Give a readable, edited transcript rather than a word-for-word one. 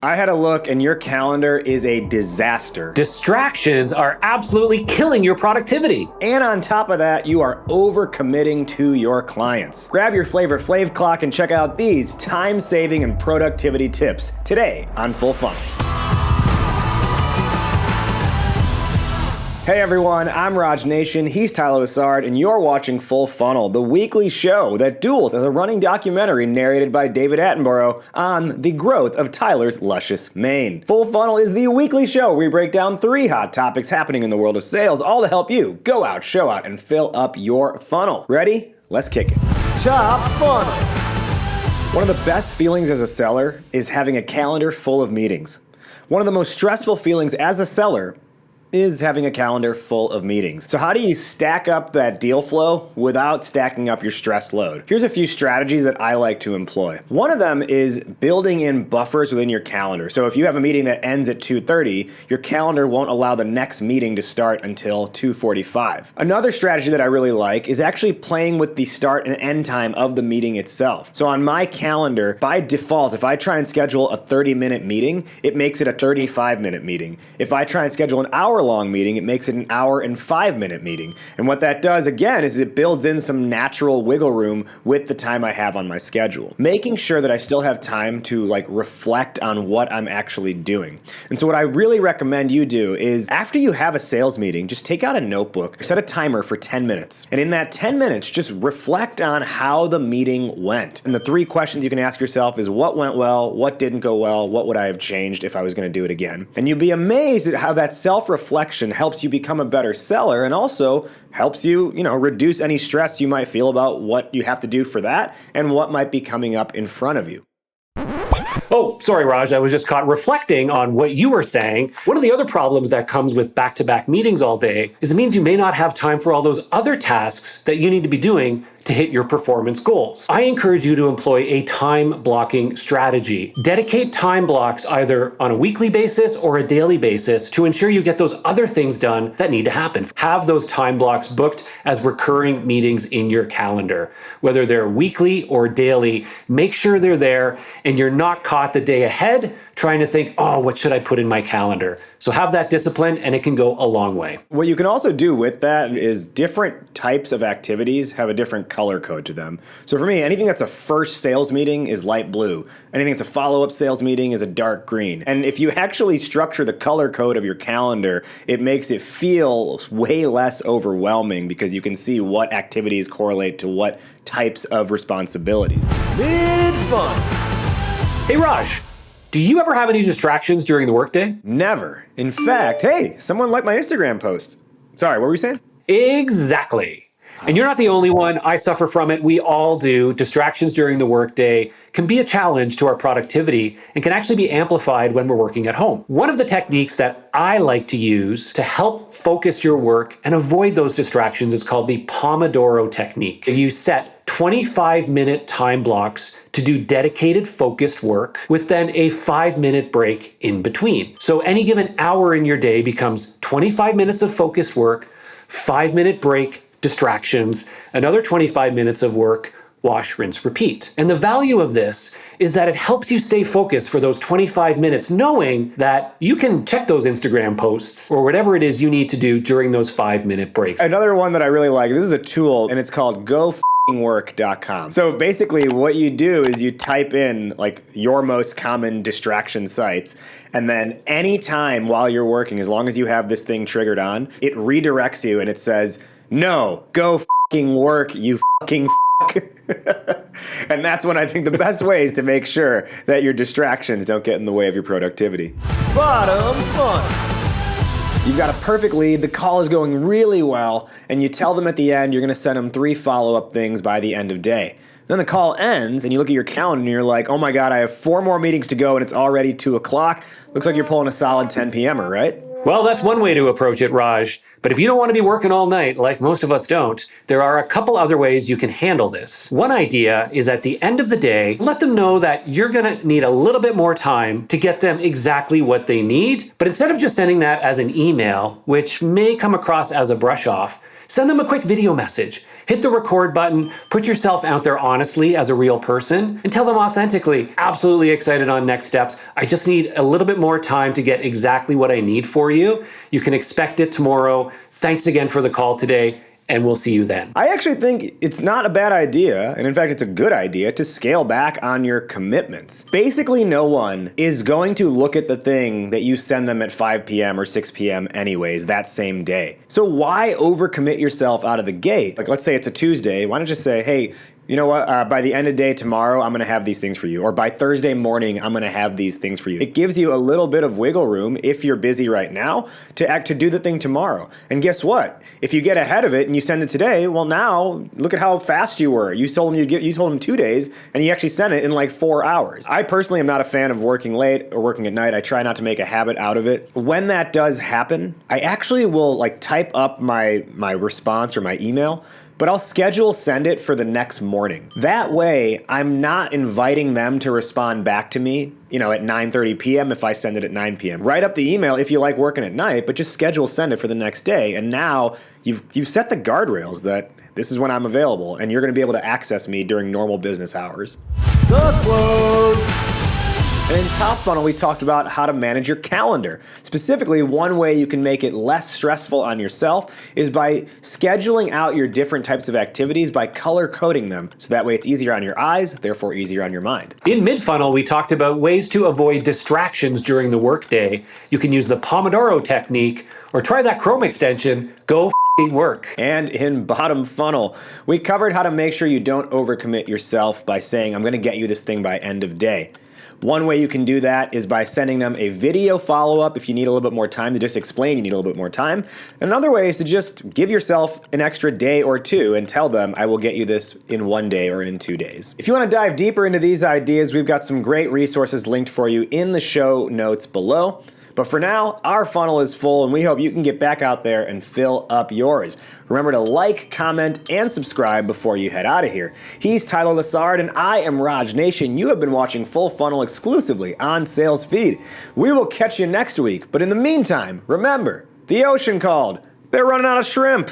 I had a look and your calendar is a disaster. Distractions are absolutely killing your productivity. And on top of that, you are overcommitting to your clients. Grab your Flavor Flav clock and check out these time-saving and productivity tips today on Full Funnel. Hey everyone, I'm Raj Nation, he's Tyler Lessard, and you're watching Full Funnel, the weekly show that duels as a running documentary narrated by David Attenborough on the growth of Tyler's luscious mane. Full Funnel is the weekly show where we break down 3 hot topics happening in the world of sales, all to help you go out, show out, and fill up your funnel. Ready? Let's kick it. Top Funnel. One of the best feelings as a seller is having a calendar full of meetings. One of the most stressful feelings as a seller is having a calendar full of meetings. So how do you stack up that deal flow without stacking up your stress load? Here's a few strategies that I like to employ. One of them is building in buffers within your calendar. So if you have a meeting that ends at 2:30, your calendar won't allow the next meeting to start until 2:45. Another strategy that I really like is actually playing with the start and end time of the meeting itself. So on my calendar, by default, if I try and schedule a 30-minute meeting, it makes it a 35-minute meeting. If I try and schedule an hour-long meeting, it makes it an hour and 5-minute meeting. And what that does, again, is it builds in some natural wiggle room with the time I have on my schedule. Making sure that I still have time to reflect on what I'm actually doing. And so what I really recommend you do is after you have a sales meeting, just take out a notebook, set a timer for 10 minutes. And in that 10 minutes, just reflect on how the meeting went. And the 3 questions you can ask yourself is what went well, what didn't go well, what would I have changed if I was going to do it again? And you'll be amazed at how that self-reflection helps you become a better seller and also helps you, reduce any stress you might feel about what you have to do for that and what might be coming up in front of you. Oh, sorry, Raj. I was just caught reflecting on what you were saying. One of the other problems that comes with back-to-back meetings all day is it means you may not have time for all those other tasks that you need to be doing to hit your performance goals. I encourage you to employ a time blocking strategy. Dedicate time blocks either on a weekly basis or a daily basis to ensure you get those other things done that need to happen. Have those time blocks booked as recurring meetings in your calendar. Whether they're weekly or daily, make sure they're there and you're not caught the day ahead trying to think, oh, what should I put in my calendar? So have that discipline and it can go a long way. What you can also do with that is different types of activities have a different color code to them. So for me, anything that's a first sales meeting is light blue. Anything that's a follow-up sales meeting is a dark green. And if you actually structure the color code of your calendar, it makes it feel way less overwhelming because you can see what activities correlate to what types of responsibilities. Mid-fun. Hey, Raj. Do you ever have any distractions during the workday? Never. In fact, hey, someone liked my Instagram post. Sorry, what were you saying? Exactly. And you're not the only one. I suffer from it. We all do. Distractions during the workday can be a challenge to our productivity and can actually be amplified when we're working at home. One of the techniques that I like to use to help focus your work and avoid those distractions is called the Pomodoro technique. You set 25-minute time blocks to do dedicated focused work with then a 5-minute break in between. So any given hour in your day becomes 25 minutes of focused work, 5-minute break, distractions, another 25 minutes of work, wash, rinse, repeat. And the value of this is that it helps you stay focused for those 25 minutes, knowing that you can check those Instagram posts or whatever it is you need to do during those 5-minute breaks. Another one that I really like, this is a tool and it's called GoFwork.com. So basically what you do is you type in your most common distraction sites, and then anytime while you're working, as long as you have this thing triggered on, it redirects you and it says, no, go work, you fucking And that's when I think the best way is to make sure that your distractions don't get in the way of your productivity. Bottom fun. You've got a perfect lead, the call is going really well, and you tell them at the end you're gonna send them 3 follow-up things by the end of day. Then the call ends and you look at your calendar and you're like, oh my God, I have 4 more meetings to go and it's already 2 o'clock. Looks like you're pulling a solid 10 p.m.er, right? Well, that's one way to approach it, Raj. But if you don't want to be working all night, like most of us don't, there are a couple other ways you can handle this. One idea is at the end of the day, let them know that you're going to need a little bit more time to get them exactly what they need. But instead of just sending that as an email, which may come across as a brush off, send them a quick video message. Hit the record button, put yourself out there honestly as a real person, and tell them authentically, absolutely excited on next steps. I just need a little bit more time to get exactly what I need for you. You can expect it tomorrow. Thanks again for the call today, and we'll see you then. I actually think it's not a bad idea, and in fact it's a good idea, to scale back on your commitments. Basically no one is going to look at the thing that you send them at 5 p.m. or 6 p.m. anyways that same day. So why overcommit yourself out of the gate? Like, let's say it's a Tuesday, why not just say, hey, you know what, by the end of day tomorrow, I'm gonna have these things for you. Or by Thursday morning, I'm gonna have these things for you. It gives you a little bit of wiggle room, if you're busy right now, to do the thing tomorrow. And guess what? If you get ahead of it and you send it today, well now, look at how fast you were. You told him 2 days, and you actually sent it in like 4 hours. I personally am not a fan of working late or working at night. I try not to make a habit out of it. When that does happen, I actually will like type up my response or my email, but I'll schedule send it for the next morning. That way, I'm not inviting them to respond back to me, at 9:30 p.m. if I send it at 9 p.m. Write up the email if you like working at night, but just schedule send it for the next day. And now you've set the guardrails that this is when I'm available, and you're gonna be able to access me during normal business hours. The close. And in Top Funnel, we talked about how to manage your calendar. Specifically, one way you can make it less stressful on yourself is by scheduling out your different types of activities by color coding them. So that way it's easier on your eyes, therefore easier on your mind. In mid-funnel, we talked about ways to avoid distractions during the workday. You can use the Pomodoro technique or try that Chrome extension. Go work. And in bottom funnel, we covered how to make sure you don't overcommit yourself by saying, I'm gonna get you this thing by end of day. One way you can do that is by sending them a video follow-up if you need a little bit more time to just explain you need a little bit more time. Another way is to just give yourself an extra day or two and tell them, I will get you this in 1 day or in 2 days. If you want to dive deeper into these ideas, we've got some great resources linked for you in the show notes below. But for now, our funnel is full, and we hope you can get back out there and fill up yours. Remember to like, comment, and subscribe before you head out of here. He's Tyler Lessard, and I am Raj Nation. You have been watching Full Funnel exclusively on Sales Feed. We will catch you next week, but in the meantime, remember, the ocean called. They're running out of shrimp.